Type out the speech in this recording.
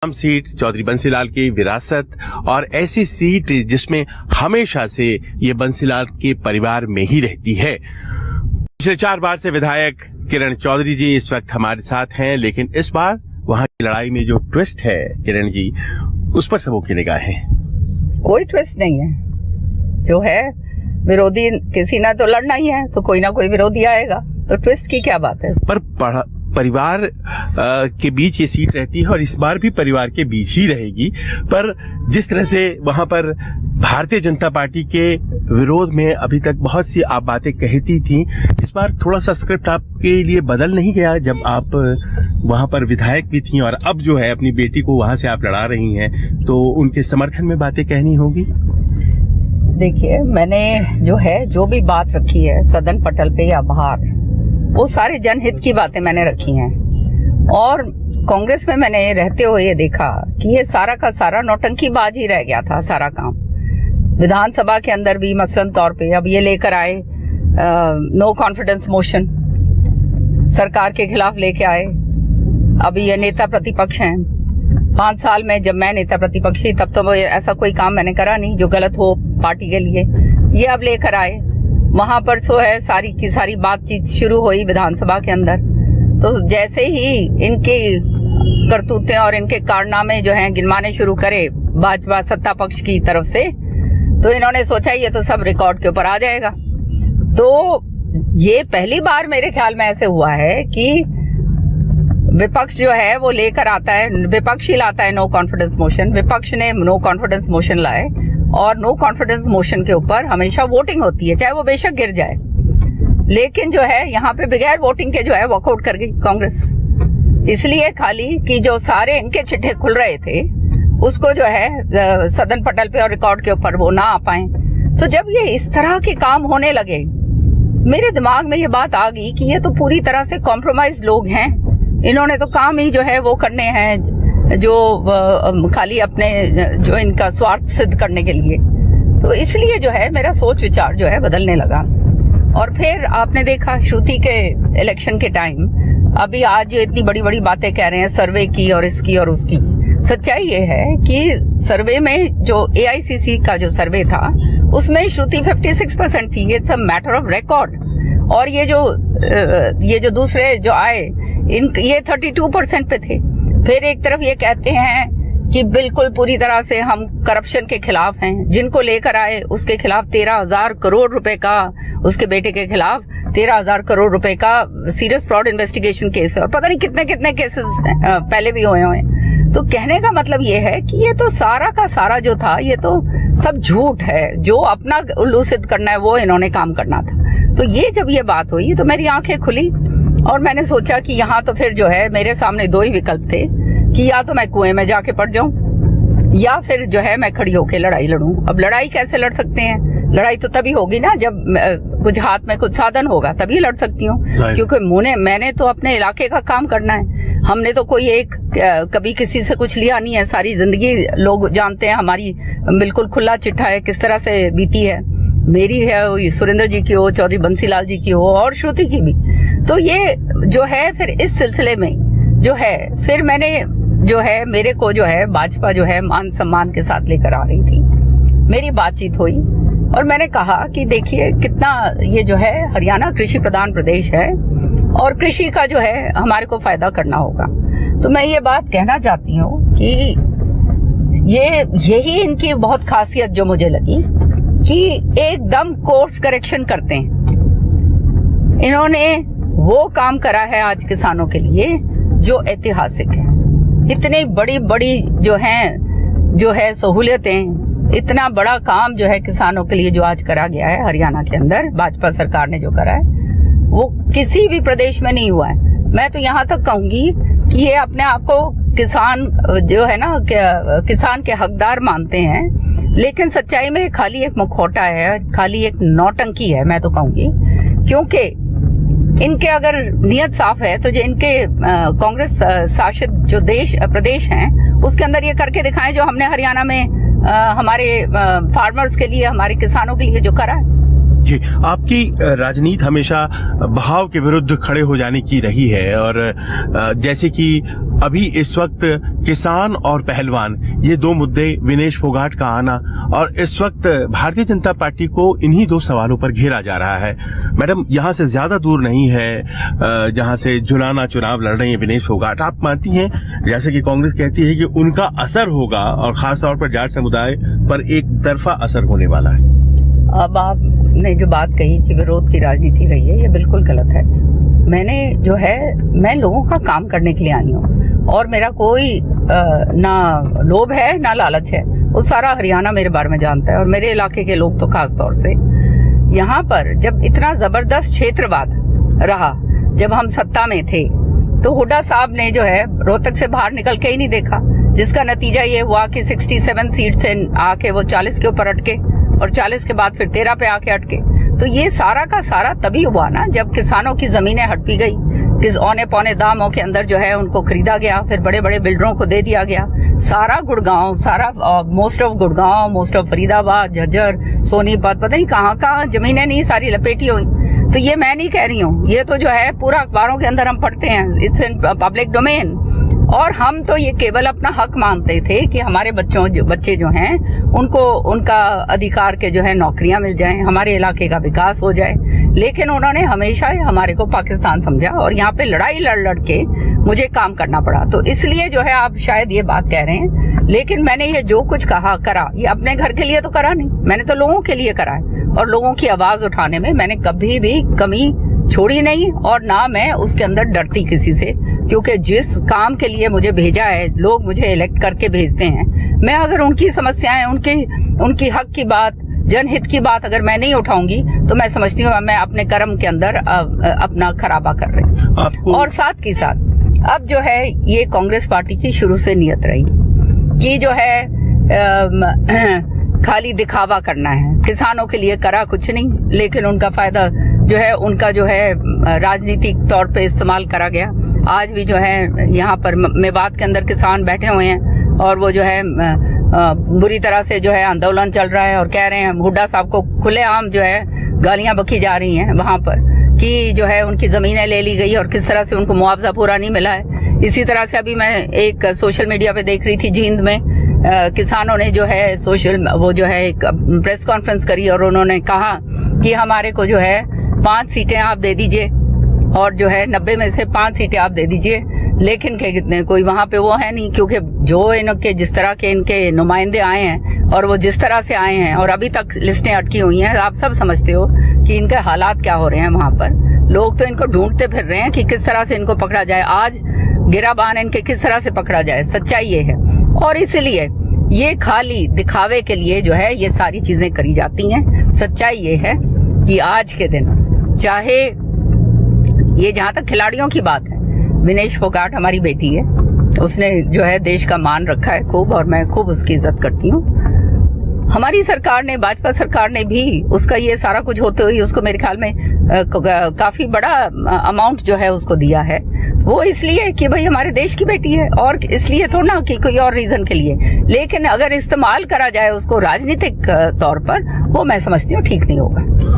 Seat Chaudhary Bansilal की विरासत और ऐसी सीट जिसमें हमेशा से ये बंसीलाल के परिवार में ही रहती है। पिछले 4 बार से विधायक किरण चौधरी जी इस वक्त हमारे साथ हैं, लेकिन इस बार वहां की लड़ाई में जो ट्विस्ट है किरण जी, उस पर सबों की निगाहें। कोई ट्विस्ट नहीं है, जो है विरोधी किसी ना तो लड़ना ही है, तो कोई ना कोई विरोधी आएगा, तो ट्विस्ट की क्या बात है। पर परिवार के बीच ये सीट रहती है और इस बार भी परिवार के बीच ही रहेगी। पर जिस तरह से वहां पर भारतीय जनता पार्टी के विरोध में अभी तक बहुत सी आप बातें कहती थी, इस बार थोड़ा सा स्क्रिप्ट आपके लिए बदल नहीं गया? जब आप वहां पर विधायक भी थी और अब जो है अपनी बेटी को वहां से आप लड़ा रही हैं, तो उनके समर्थन में बातें कहनी होगी। देखिए, मैंने जो भी बात रखी है सदन पटल पे या बाहर, वो सारे जनहित की बातें मैंने रखी हैं। और कांग्रेस में मैंने रहते हुए ये देखा कि ये सारा का सारा नौटंकीबाज ही रह गया था सारा काम। विधानसभा के अंदर भी मसलन तौर पे अब ये लेकर आए नो कॉन्फिडेंस मोशन, सरकार के खिलाफ लेके आए। अभी ये नेता प्रतिपक्ष हैं। 5 साल में जब मैं नेता प्रतिपक्ष थी तब तो ऐसा कोई काम मैंने करा नहीं जो गलत हो पार्टी के लिए। ये अब लेकर आए, वहां पर सो है सारी की सारी बातचीत शुरू हुई विधानसभा के अंदर। तो जैसे ही इनके करतूतें और इनके कारनामे जो हैं गिनवाने शुरू करे भाजपा सत्ता पक्ष की तरफ से, तो इन्होंने सोचा ये तो सब रिकॉर्ड के ऊपर आ जाएगा। तो ये पहली बार मेरे ख्याल में ऐसे हुआ है कि विपक्ष जो है वो लेकर आता है, विपक्ष ही लाता है नो कॉन्फिडेंस मोशन। विपक्ष ने नो कॉन्फिडेंस मोशन लाए और नो कॉन्फिडेंस मोशन के ऊपर हमेशा वोटिंग होती है, चाहे वो बेशक गिर जाए। लेकिन जो है यहाँ पे बगैर वोटिंग के जो है वॉकआउट कर गई कांग्रेस, इसलिए खाली कि जो सारे इनके चिट्ठे खुल रहे थे उसको जो है सदन पटल पे और रिकॉर्ड के ऊपर वो ना आ पाए। तो जब ये इस तरह के काम होने लगे, मेरे दिमाग में ये बात आ गई कि ये तो पूरी तरह से कॉम्प्रोमाइज लोग हैं। इन्होंने तो काम ही जो है वो करने हैं जो खाली अपने जो इनका स्वार्थ सिद्ध करने के लिए। तो इसलिए जो है मेरा सोच विचार जो है बदलने लगा। और फिर आपने देखा श्रुति के इलेक्शन के टाइम, अभी आज इतनी बड़ी बड़ी बातें कह रहे हैं सर्वे की और इसकी और उसकी। सच्चाई ये है कि सर्वे में जो AICC का जो सर्वे था उसमें श्रुति 56% थी। It's a matter of record. और ये जो दूसरे जो आए ये 32% पे थे। फिर एक तरफ ये कहते हैं कि बिल्कुल पूरी तरह से हम करप्शन के खिलाफ हैं, जिनको लेकर आए उसके खिलाफ 13,000 करोड़ रुपए का, उसके बेटे के खिलाफ 13,000 करोड़ रुपए का सीरियस फ्रॉड इन्वेस्टिगेशन केस है और पता नहीं कितने कितने केसेस पहले भी हुए हैं। तो कहने का मतलब ये है कि ये तो सारा का सारा जो था ये तो सब झूठ है, जो अपना उल्लू सिद्ध करना है वो इन्होंने काम करना था। तो ये जब ये बात हुई तो मेरी आंखें खुली और मैंने सोचा कि यहाँ तो फिर जो है मेरे सामने 2 ही विकल्प थे कि या तो मैं कुएं में जाके पड़ जाऊं या फिर जो है मैं खड़ी होके लड़ाई लड़ूं। अब लड़ाई कैसे लड़ सकते हैं? लड़ाई तो तभी होगी ना जब कुछ हाथ में कुछ साधन होगा, तभी लड़ सकती हूँ। क्योंकि मैंने तो अपने इलाके का काम करना है। हमने तो कोई कभी किसी से कुछ लिया नहीं है। सारी जिंदगी लोग जानते हैं हमारी बिल्कुल खुला चिट्ठा है किस तरह से बीती है। मेरी है, सुरेंद्र जी की हो, चौधरी बंसीलाल जी की हो और श्रुति की भी। तो ये जो है फिर इस सिलसिले में जो है फिर मैंने जो है मेरे को जो है भाजपा जो है मान सम्मान के साथ लेकर आ रही थी। मेरी बातचीत हुई और मैंने कहा कि देखिए कितना ये जो है हरियाणा कृषि प्रधान प्रदेश है और कृषि का जो है हमारे को फायदा करना होगा। तो मैं ये बात कहना चाहती हूँ कि यही इनकी बहुत खासियत जो मुझे लगी कि एकदम कोर्स करेक्शन करते हैं। इन्होंने वो काम करा है आज किसानों के लिए जो ऐतिहासिक है। इतनी बड़ी बड़ी जो है सहूलियतें, इतना बड़ा काम जो है किसानों के लिए जो आज करा गया है हरियाणा के अंदर भाजपा सरकार ने जो करा है वो किसी भी प्रदेश में नहीं हुआ है। मैं तो यहाँ तक कहूंगी कि ये अपने आप को किसान जो है ना किसान के हकदार मानते हैं, लेकिन सच्चाई में खाली एक मुखौटा है, खाली एक नौटंकी है मैं तो कहूंगी। क्योंकि इनके अगर नियत साफ है तो जो इनके कांग्रेस शासित जो प्रदेश हैं उसके अंदर ये करके दिखाएं जो हमने हरियाणा में हमारे फार्मर्स के लिए, हमारे किसानों के लिए जो करा है। जी, आपकी राजनीति हमेशा बहाव के विरुद्ध खड़े हो जाने की रही है और जैसे कि अभी इस वक्त किसान और पहलवान, ये दो मुद्दे, विनेश फोगाट का आना, और इस वक्त भारतीय जनता पार्टी को इन्हीं दो सवालों पर घेरा जा रहा है। मैडम, यहाँ से ज्यादा दूर नहीं है जहाँ से जुलाना चुनाव लड़ रही है विनेश फोगाट। आप मानती हैं, जैसे कि कांग्रेस कहती है कि उनका असर होगा और खासतौर पर जाट समुदाय पर एक तरफा असर होने वाला है? अब आपने जो बात कही कि विरोध की राजनीति रही है, ये बिल्कुल गलत है। मैं लोगों का काम करने के लिए आई हूँ और मेरा कोई ना लोभ है ना लालच है। वो सारा हरियाणा मेरे बारे में जानता है और मेरे इलाके के लोग तो खास तौर से। यहाँ पर जब इतना जबरदस्त क्षेत्रवाद रहा, जब हम सत्ता में थे, तो हुड्डा साहब ने जो है रोहतक से बाहर निकल के ही नहीं देखा, जिसका नतीजा ये हुआ कि 67 सीट से आके वो 40 के ऊपर अटके और 40 के बाद फिर 13 पे आके अटके। तो ये सारा का सारा तभी हुआ ना, जब किसानों की जमीनें हड़पी गई, किस औने पौने दामों के अंदर जो है उनको खरीदा गया, फिर बड़े बड़े बिल्डरों को दे दिया गया। सारा गुड़गांव, मोस्ट ऑफ फरीदाबाद, झज्जर, सोनीपत, पता नहीं कहाँ जमीनें नहीं सारी लपेटी हुई। तो ये मैं नहीं कह रही हूँ, ये तो जो है पूरा अखबारों के अंदर हम पढ़ते हैं, इट्स इन पब्लिक डोमेन। और हम तो ये केवल अपना हक मानते थे कि हमारे बच्चे जो हैं उनको उनका अधिकार के जो है नौकरियां मिल जाएं, हमारे इलाके का विकास हो जाए। लेकिन उन्होंने हमेशा हमारे को पाकिस्तान समझा और यहाँ पे लड़ाई लड़ के मुझे काम करना पड़ा। तो इसलिए जो है आप शायद ये बात कह रहे हैं, लेकिन मैंने ये जो कुछ करा, ये अपने घर के लिए तो करा नहीं, मैंने तो लोगों के लिए करा है। और लोगों की आवाज उठाने में मैंने कभी भी कमी छोड़ी नहीं और ना मैं उसके अंदर डरती किसी से, क्योंकि जिस काम के लिए मुझे भेजा है, लोग मुझे इलेक्ट करके भेजते हैं, मैं अगर उनकी समस्याएं, उनकी हक की बात, जनहित की बात अगर मैं नहीं उठाऊंगी तो मैं समझती हूँ मैं अपने कर्म के अंदर अपना खराबा कर रही हूँ। और साथ ही साथ अब जो है ये कांग्रेस पार्टी की शुरू से नियत रही कि जो है खाली दिखावा करना है, किसानों के लिए करा कुछ नहीं, लेकिन उनका फायदा जो है उनका जो है राजनीतिक तौर पे इस्तेमाल करा गया। आज भी जो है यहाँ पर मेवात के अंदर किसान बैठे हुए हैं और वो जो है बुरी तरह से जो है आंदोलन चल रहा है और कह रहे हैं, हुड्डा साहब को खुलेआम जो है गालियां बकी जा रही हैं वहां पर कि जो है उनकी जमीनें ले ली गई और किस तरह से उनको मुआवजा पूरा नहीं मिला है। इसी तरह से अभी मैं एक सोशल मीडिया पे देख रही थी, जींद में किसानों ने जो है एक प्रेस कॉन्फ्रेंस करी और उन्होंने कहा कि हमारे को जो है 5 सीटें आप दे दीजिए और जो है 90 में से 5 सीटें आप दे दीजिए। लेकिन के कितने कोई वहां पे वो है नहीं, क्योंकि जो इनके जिस तरह के इनके नुमाइंदे आए हैं और वो जिस तरह से आए हैं और अभी तक लिस्टें अटकी हुई हैं, आप सब समझते हो कि इनके हालात क्या हो रहे हैं वहां पर। लोग तो इनको ढूंढते फिर रहे हैं कि किस तरह से इनको पकड़ा जाए, आज गिराबान इनके किस तरह से पकड़ा जाए। सच्चाई ये है और इसलिए ये खाली दिखावे के लिए जो है ये सारी चीजें करी जाती हैं। सच्चाई ये है कि आज के दिन, चाहे ये जहां तक खिलाड़ियों की बात है, विनेश फोगाट हमारी बेटी है, उसने जो है देश का मान रखा है खूब और मैं खूब उसकी इज्जत करती हूँ। हमारी सरकार ने, भाजपा सरकार ने भी उसका ये सारा कुछ होते हुए उसको मेरे ख्याल में काफी बड़ा अमाउंट जो है उसको दिया है। वो इसलिए कि भाई हमारे देश की बेटी है और इसलिए थोड़ा ना कि कोई और रीजन के लिए। लेकिन अगर इस्तेमाल करा जाए उसको राजनीतिक तौर पर, वो मैं समझती हूँ ठीक नहीं होगा।